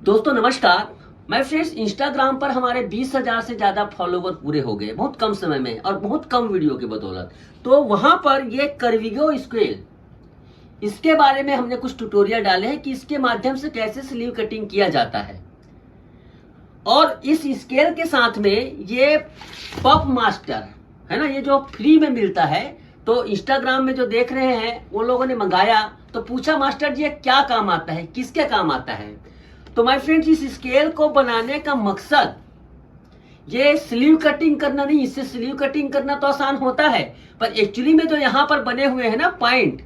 दोस्तों नमस्कार। मैं फ्रेंड्स इंस्टाग्राम पर हमारे 20,000 से ज़्यादा फॉलोवर पूरे हो गए बहुत कम समय में और बहुत कम वीडियो की बदौलत। तो वहाँ पर ये कर्विगो स्केल, इसके बारे में हमने कुछ ट्यूटोरियल डाले हैं कि इसके माध्यम से कैसे स्लीव कटिंग किया जाता है। और इस स्केल के साथ में ये पफ मास्टर है ना, ये जो फ्री में मिलता है। तो इंस्टाग्राम में जो देख रहे हैं वो लोगों ने मंगाया तो पूछा मास्टर जी ये क्या काम आता है, किसके काम आता है। तो माय फ्रेंड्स इस स्केल को बनाने का मकसद ये स्लीव कटिंग करना नहीं। इससे स्लीव कटिंग करना तो आसान होता है, पर एक्चुअली में जो यहाँ पर बने हुए हैं ना पॉइंट,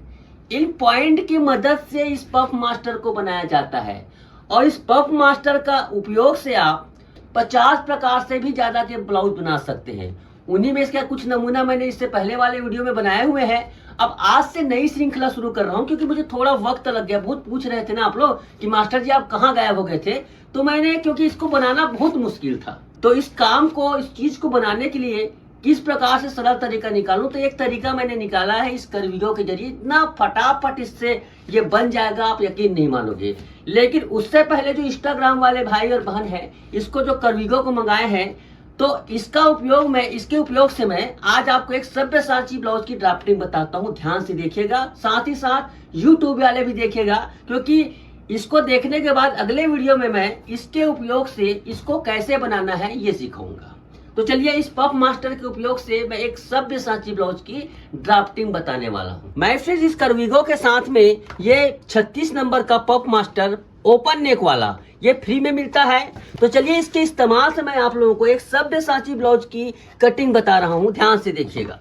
इन पॉइंट की मदद से इस पफ मास्टर को बनाया जाता है। और इस पफ मास्टर का उपयोग से आप 50 प्रकार से भी ज्यादा के ब्लाउज बना सकते हैं। उन्हीं में इसका कुछ नमूना मैंने इससे पहले वाले वीडियो में बनाए हुए हैं। अब आज से नई श्रृंखला शुरू कर रहा हूं क्योंकि मुझे थोड़ा वक्त लग गया। बहुत पूछ रहे थे ना आप लोग कि मास्टर जी आप कहाँ गायब हो गए थे। तो मैंने, क्योंकि इसको बनाना बहुत मुश्किल था, तो इस काम को, इस चीज को बनाने के लिए किस प्रकार से सरल तरीका निकालूं, तो एक तरीका मैंने निकाला है इस कर्विगो के जरिए। इतना फटाफट इससे ये बन जाएगा आप यकीन नहीं मानोगे। लेकिन उससे पहले जो इंस्टाग्राम वाले भाई और बहन है, इसको जो कर्विगो को मंगाए हैं, तो इसका उपयोग मैं, इसके उपयोग से मैं आज आपको एक सब्यसाची ब्लाउज की ड्राफ्टिंग बताता हूं। ध्यान से देखिएगा, साथ ही साथ यूट्यूब वाले भी देखिएगा, क्योंकि इसको देखने के बाद अगले वीडियो में मैं इसके उपयोग से इसको कैसे बनाना है ये सिखाऊंगा। तो चलिए इस पफ मास्टर के उपयोग से मैं एक सब्यसाची ब्लाउज की ड्राफ्टिंग बताने वाला हूँ। मैं फिर इस कर्विगो के साथ में ये 36 नंबर का पफ मास्टर ओपन नेक वाला ये फ्री में मिलता है। तो चलिए इसके इस्तेमाल से मैं आप लोगों को एक सब्यसाची ब्लाउज की कटिंग बता रहा हूँ। ध्यान से देखिएगा।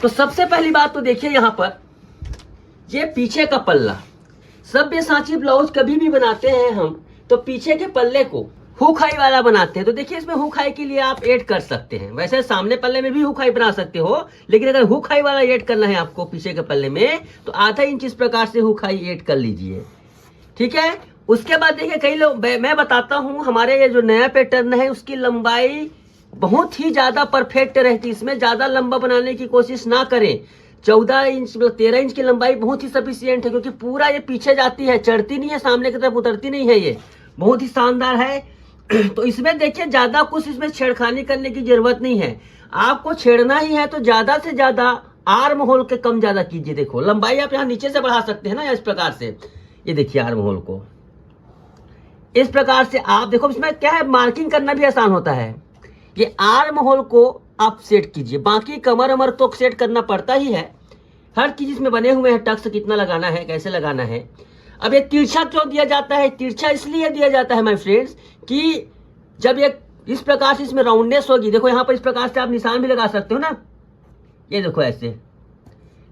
तो सबसे पहली बात तो देखिए, यहाँ पर ये पीछे का पल्ला, सब्यसाची ब्लाउज कभी भी बनाते हैं हम तो पीछे के पल्ले को हुक हाई वाला बनाते हैं। तो देखिए इसमें हुक हाई के लिए आप ऐड कर सकते हैं। वैसे सामने पल्ले में भी हुक हाई बना सकते हो, लेकिन अगर हुक हाई वाला ऐड करना है आपको पीछे के पल्ले में तो ½ इंच इस प्रकार से हुक हाई ऐड कर लीजिए। ठीक है। उसके बाद देखिए कई लोग, मैं बताता हूं, हमारे ये जो नया पैटर्न है उसकी लंबाई बहुत ही ज्यादा परफेक्ट रहती है। इसमें ज्यादा लंबा बनाने की कोशिश ना करें। 14 इंच 13 इंच की लंबाई बहुत ही सफिशियंट है, क्योंकि पूरा ये पीछे जाती है, चढ़ती नहीं है, सामने की तरफ उतरती नहीं है। ये बहुत ही शानदार है। तो इसमें देखिए ज्यादा कुछ इसमें छेड़खानी करने की जरूरत नहीं है। आपको छेड़ना ही है तो ज्यादा से ज्यादा आर्म होल के कम ज्यादा कीजिए। देखो लंबाई आप यहाँ नीचे से बढ़ा सकते हैं ना, इस प्रकार से। ये देखिए आर्म होल को इस प्रकार से आप देखो, इसमें क्या है, मार्किंग करना भी आसान होता है। ये आर्म होल को आप सेट कीजिए। बाकी कमर अमर तो सेट करना पड़ता ही है। हर चीज इसमें बने हुए हैं, टक्स कितना लगाना है, कैसे लगाना है। अब ये तिरछा क्यों दिया जाता है? तिरछा इसलिए दिया जाता है माय फ्रेंड्स कि जब ये इस प्रकार से इसमें राउंडनेस होगी, देखो यहाँ पर इस प्रकार से आप निशान भी लगा सकते हो ना। ये देखो ऐसे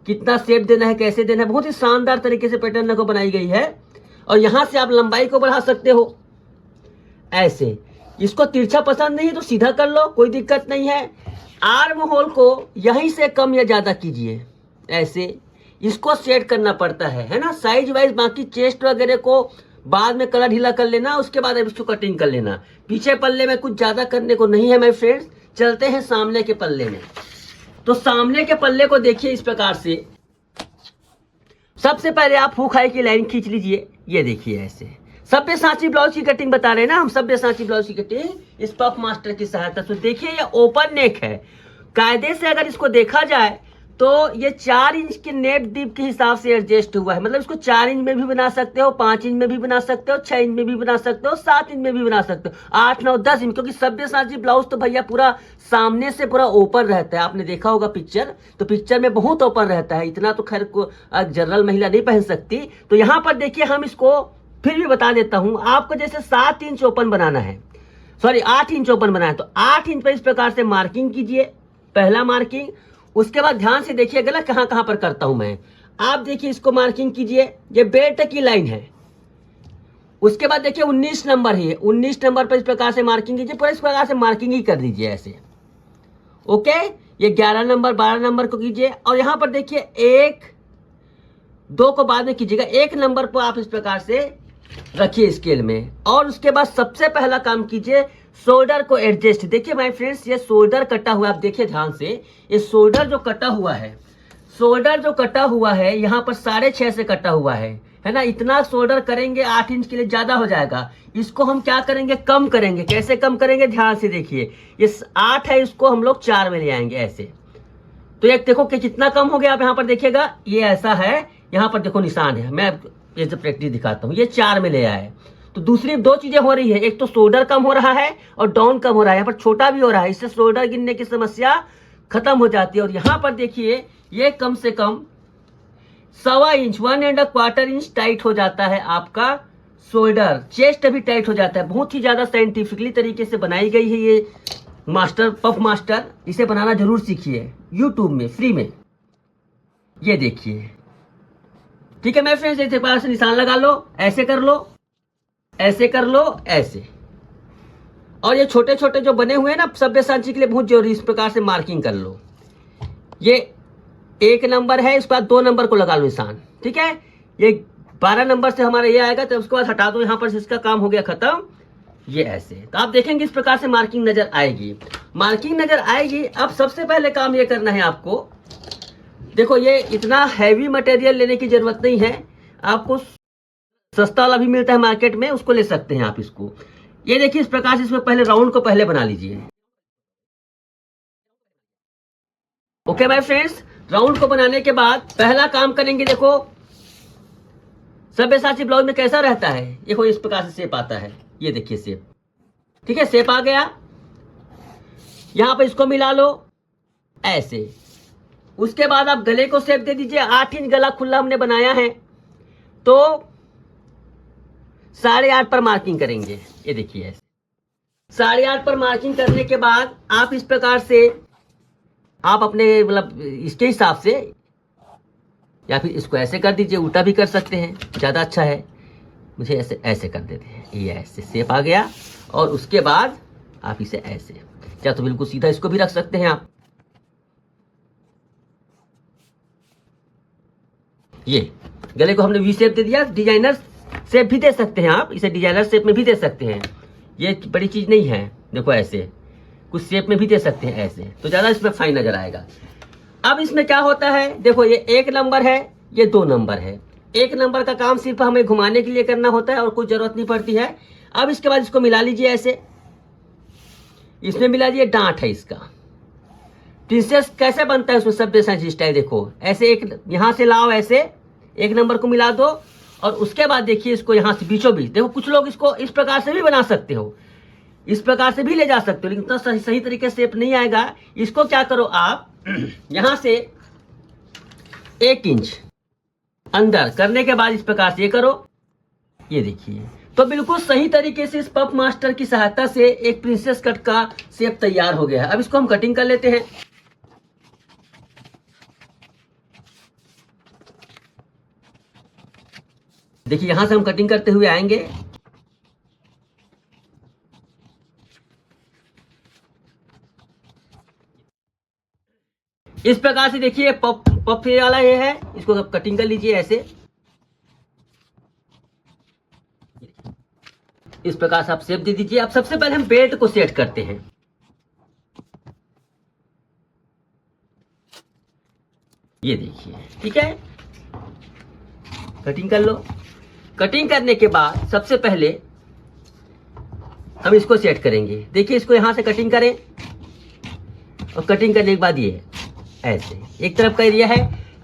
कितना शेप देना है, कैसे देना है, बहुत ही शानदार तरीके से पैटर्न को बनाई गई है। और यहां से आप लंबाई को बढ़ा सकते हो ऐसे। इसको तिरछा पसंद नहीं है तो सीधा कर लो, कोई दिक्कत नहीं है। आर्म होल को यहीं से कम या ज्यादा कीजिए ऐसे। इसको सेट करना पड़ता है ना, साइज वाइज। बाकी चेस्ट वगैरह को बाद में कलर ढीला कर लेना, उसके बाद अब इसको कटिंग कर लेना। पीछे पल्ले में कुछ ज्यादा करने को नहीं है माय फ्रेंड्स। चलते हैं सामने के पल्ले में। तो सामने के पल्ले को देखिए इस प्रकार से। सबसे पहले आप हुक हाई की लाइन खींच लीजिए। ये देखिए ऐसे सब्यसाची ब्लाउज की कटिंग बता रहे हैं ना हम, सब्यसाची ब्लाउज की कटिंग इस पफ मास्टर की सहायता से। देखिए ये ओपन नेक है। कायदे से अगर इसको देखा जाए तो ये 4 इंच के नेट डीप के हिसाब से एडजस्ट हुआ है। मतलब इसको 4 इंच में भी बना सकते हो, 5 इंच में भी बना सकते हो, 6 इंच में भी बना सकते हो, 7 इंच में भी बना सकते हो, 8, 9, 10 इंच। क्योंकि सब्यसाची ब्लाउज तो भैया पूरा सामने से पूरा ओपन रहता है। आपने देखा होगा पिक्चर, तो पिक्चर में बहुत ओपन रहता है। इतना तो खैर को जनरल महिला नहीं पहन सकती। तो यहाँ पर देखिए हम इसको फिर भी बता देता हूँ आपको। जैसे 7 इंच ओपन बनाना है, सॉरी 8 इंच ओपन बनाना है, तो 8 इंच पर इस प्रकार से मार्किंग कीजिए, पहला मार्किंग। उसके बाद ध्यान से देखिए गलत कहां कहां पर करता हूं मैं। आप देखिए इसको मार्किंग कीजिए, ये बेल्ट की लाइन है। उसके बाद देखिए 19 नंबर है, 19 नंबर पर इस प्रकार से मार्किंग कीजिए। पूरा इस प्रकार से मार्किंग ही कर दीजिए ऐसे। ओके, ये 11 नंबर 12 नंबर को कीजिए। और यहां पर देखिए 1 2 को बाद में कीजिएगा। 1 नंबर पर आप इस प्रकार से रखिए स्केल में। और उसके बाद सबसे पहला काम कीजिए, शोल्डर को एडजस्ट। देखिए माय फ्रेंड्स ये शोल्डर कटा हुआ है, आप देखिए ध्यान से। ये शोल्डर जो कटा हुआ है, शोल्डर जो कटा हुआ है यहाँ पर 6.5 से कटा हुआ है है ना, इतना सोल्डर करेंगे 8 इंच के लिए ज्यादा हो जाएगा। इसको हम क्या करेंगे, कम करेंगे। कैसे कम करेंगे, ध्यान से देखिए। इस 8 है, इसको हम लोग 4 में ले आएंगे ऐसे। तो एक देखो कि कितना कम हो गया। आप यहाँ पर देखिएगा, ये ऐसा है, यहाँ पर देखो निशान है। मैं ये जो प्रैक्टिस दिखाता हूँ, ये 4 में ले आया है। तो दूसरी 2 चीजें हो रही है, एक तो सोल्डर कम हो रहा है और डाउन कम हो रहा है, यहाँ पर छोटा भी हो रहा है। इससे सोल्डर गिरने की समस्या खत्म हो जाती है। और यहाँ पर देखिए, ये कम से कम 1.25 इंच, 1.25 इंच टाइट हो जाता है आपका शोल्डर। चेस्ट भी टाइट हो जाता है। बहुत ही ज्यादा साइंटिफिकली तरीके से बनाई गई है ये मास्टर, पफ मास्टर। इसे बनाना जरूर सीखिए यूट्यूब में फ्री में। ये देखिए, ठीक है मेरे फ्रेंड्स। एक बार से निशान लगा लो, ऐसे कर लो, ऐसे कर लो, ऐसे। और ये छोटे छोटे जो बने हुए हैं ना सब्यसाची के लिए बहुत जरूरी, इस प्रकार से मार्किंग कर लो। ये 1 नंबर है, इसके बाद 2 नंबर को लगा लो निशान, ठीक है। ये 12 नंबर से हमारा ये आएगा, तो उसके बाद हटा दो यहाँ पर से, इसका काम हो गया खत्म। ये ऐसे, तो आप देखेंगे इस प्रकार से मार्किंग नजर आएगी। मार्किंग नजर आएगी। अब सबसे पहले काम ये करना है आपको, देखो ये इतना हैवी मटेरियल लेने की जरूरत नहीं है, आपको सस्ता वाला भी मिलता है मार्केट में, उसको ले सकते हैं आप इसको। ये देखिए इस प्रकार से, इसमें पहले राउंड को पहले बना लीजिए। ओके माय फ्रेंड्स, राउंड को बनाने के बाद पहला काम करेंगे। देखो सब्यसाची ब्लाउज में कैसा रहता है, देखो इस प्रकार से शेप आता है। ये देखिए शेप, ठीक है, शेप आ गया। यहां पर इसको मिला लो ऐसे। उसके बाद आप गले को शेप दे दीजिए। 8 इंच गला खुला हमने बनाया है, तो 8.5 पर मार्किंग करेंगे। ये देखिए ऐसे 8.5 पर मार्किंग करने के बाद आप इस प्रकार से, आप अपने मतलब इसके हिसाब से, या फिर इसको ऐसे कर दीजिए, उल्टा भी कर सकते हैं, ज्यादा अच्छा है। मुझे ऐसे ऐसे कर देते हैं, ये ऐसे शेप आ गया। और उसके बाद आप इसे ऐसे, या तो बिल्कुल सीधा इसको भी रख सकते हैं आप। ये गले को हमने वी शेप दे दिया। डिजाइनर शेप भी दे सकते हैं आप, इसे डिजाइनर शेप में भी दे सकते हैं, ये बड़ी चीज नहीं है। देखो ऐसे कुछ शेप में भी दे सकते हैं ऐसे, तो ज्यादा इसमें फाइन नजर आएगा। अब इसमें क्या होता है, देखो ये 1 नंबर है, ये 2 नंबर है। 1 नंबर का काम सिर्फ हमें घुमाने के लिए करना होता है और कुछ जरूरत नहीं पड़ती है। अब इसके बाद इसको मिला लीजिए ऐसे, इसमें मिला लीजिए, डांट है इसका। प्रिंसेस कैसे बनता है उसमें सब्यसाची स्टाइल, देखो ऐसे एक यहां से लाओ, ऐसे 1 नंबर को मिला दो। और उसके बाद देखिए इसको यहां से बीचों बीच, देखो कुछ लोग इसको इस प्रकार से भी बना सकते हो, इस प्रकार से भी ले जा सकते हो, लेकिन इतना सही तरीके से शेप नहीं आएगा। इसको क्या करो आप, यहां से 1 इंच अंदर करने के बाद इस प्रकार से ये करो। ये देखिए, तो बिल्कुल सही तरीके से इस पफ मास्टर की सहायता से एक प्रिंसेस कट का शेप तैयार हो गया है। अब इसको हम कटिंग कर लेते हैं। देखिए यहां से हम कटिंग करते हुए आएंगे। इस प्रकार से देखिए पफ वाला ये है, इसको आप कटिंग कर लीजिए ऐसे। इस प्रकार से आप शेप दे दीजिए। अब सबसे पहले हम बेल्ट को सेट करते हैं। ये देखिए, ठीक है, कटिंग कर लो। कटिंग करने के बाद सबसे पहले हम इसको सेट करेंगे। देखिए इसको यहां से कटिंग करें, और कटिंग करने के बाद ये ऐसे एक तरफ का एरिया है।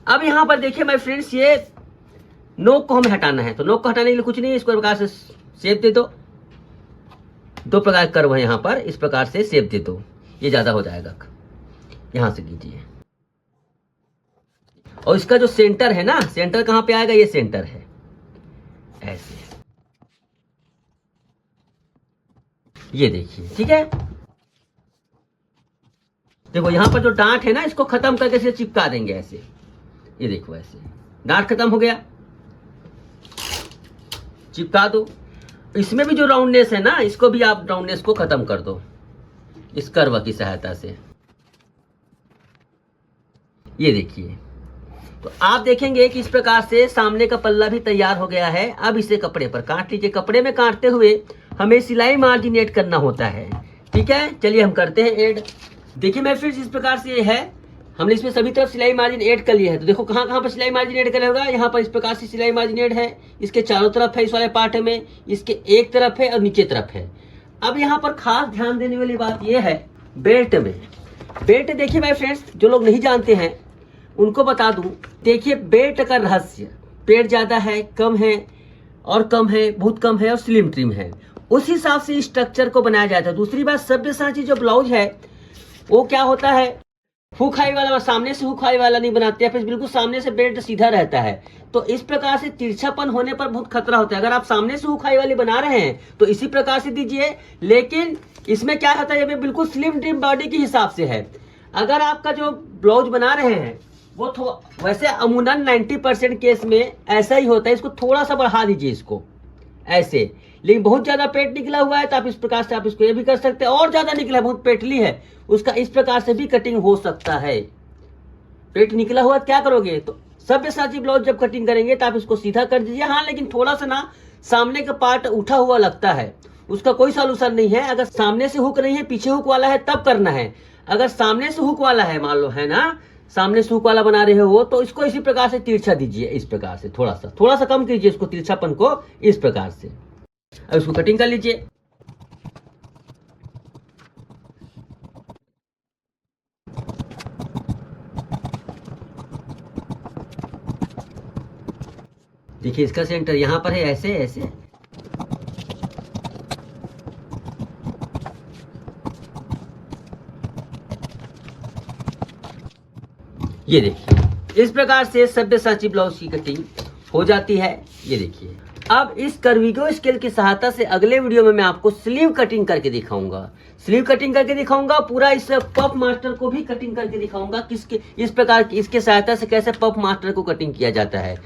अब यहां पर देखिए माय फ्रेंड्स, ये नोक को हमें हटाना है, तो नोक को हटाने के लिए कुछ नहीं है, इसको प्रकार से शेप दे दो। 2 प्रकार का कर्व है यहाँ पर, इस प्रकार से शेप दे दो, ये ज्यादा हो जाएगा। यहां से कीजिए, और इसका जो सेंटर है ना, सेंटर कहां पे आएगा, ये सेंटर है ऐसे। ये देखिए, ठीक है। देखो यहां पर जो डांट है ना, इसको खत्म करके इसे चिपका देंगे ऐसे। ये देखो ऐसे डांट खत्म हो गया, चिपका दो। इसमें भी जो राउंडनेस है ना, इसको भी आप राउंडनेस को खत्म कर दो इस कर्व की सहायता से। ये देखिए, तो आप देखेंगे कि इस प्रकार से सामने का पल्ला भी तैयार हो गया है। अब इसे कपड़े पर काट लीजिए। कपड़े में काटते हुए हमें सिलाई मार्जिन ऐड करना होता है, ठीक है। चलिए हम करते हैं ऐड। देखिए मैं फिर इस प्रकार से ये है, हमने इसमें सभी तरफ सिलाई मार्जिन ऐड कर लिया है। तो देखो कहाँ कहाँ पर सिलाई मार्जिन ऐड करें होगा, यहाँ पर इस प्रकार से सिलाई मार्जिन ऐड है, इसके चारों तरफ है, इस वाले पार्ट में, इसके एक तरफ है और नीचे तरफ है। अब यहाँ पर खास ध्यान देने वाली बात यह है बेल्ट में। बेल्ट देखिए भाई फ्रेंड्स, जो लोग नहीं जानते हैं उनको बता दूं, देखिए बेल्ट का रहस्य, पेट ज्यादा है, कम है और कम है, बहुत कम है और स्लिम ट्रिम है, उस हिसाब से स्ट्रक्चर को बनाया जाता है। दूसरी बात, सब्यसाची जो ब्लाउज है वो क्या होता है, हुक हाई वाला, सामने से हुक हाई वाला नहीं बनाते हैं, फिर बिल्कुल सामने से बेल्ट सीधा रहता है। तो इस प्रकार से तिरछापन होने पर बहुत खतरा होता है। अगर आप सामने से हुक हाई वाली बना रहे हैं तो इसी प्रकार से दीजिए, लेकिन इसमें क्या होता है, ये बिल्कुल स्लिम ट्रिम बॉडी के हिसाब से है। अगर आपका जो ब्लाउज बना रहे हैं वो वैसे अमूमन 90% केस में ऐसा ही होता है, इसको थोड़ा सा बढ़ा दीजिए इसको ऐसे। लेकिन बहुत ज्यादा पेट निकला हुआ है तो आप इस प्रकार से आप इसको ये भी कर सकते हैं, और ज्यादा निकला है, बहुत पेटली है, उसका इस प्रकार से भी कटिंग हो सकता है। पेट निकला हुआ क्या करोगे, तो सब्यसाची ब्लाउज जब कटिंग करेंगे तो आप इसको सीधा कर दीजिए। हाँ, लेकिन थोड़ा सा ना सामने का पार्ट उठा हुआ लगता है, उसका कोई सॉल्यूशन नहीं है। अगर सामने से हुक नहीं है, पीछे हुक वाला है, तब करना है। अगर सामने से हुक वाला है, मान लो है ना, सामने से हुक वाला बना रहे हो तो इसको इसी प्रकार से तिरछा दीजिए, इस प्रकार से थोड़ा सा कम कीजिए इसको, तिरछापन को इस प्रकार से। अब इसको कटिंग कर लीजिए। देखिए इसका सेंटर यहाँ पर है, ऐसे ऐसे। ये देखिए इस प्रकार से सब्यसाची ब्लाउज की कटिंग हो जाती है। ये देखिए, अब इस कर्विगो स्केल की सहायता से अगले वीडियो में मैं आपको स्लीव कटिंग करके दिखाऊंगा। स्लीव कटिंग करके दिखाऊंगा, पूरा इस पफ मास्टर को भी कटिंग करके दिखाऊंगा, किसके इस प्रकार की इसके सहायता से कैसे पफ मास्टर को कटिंग किया जाता है।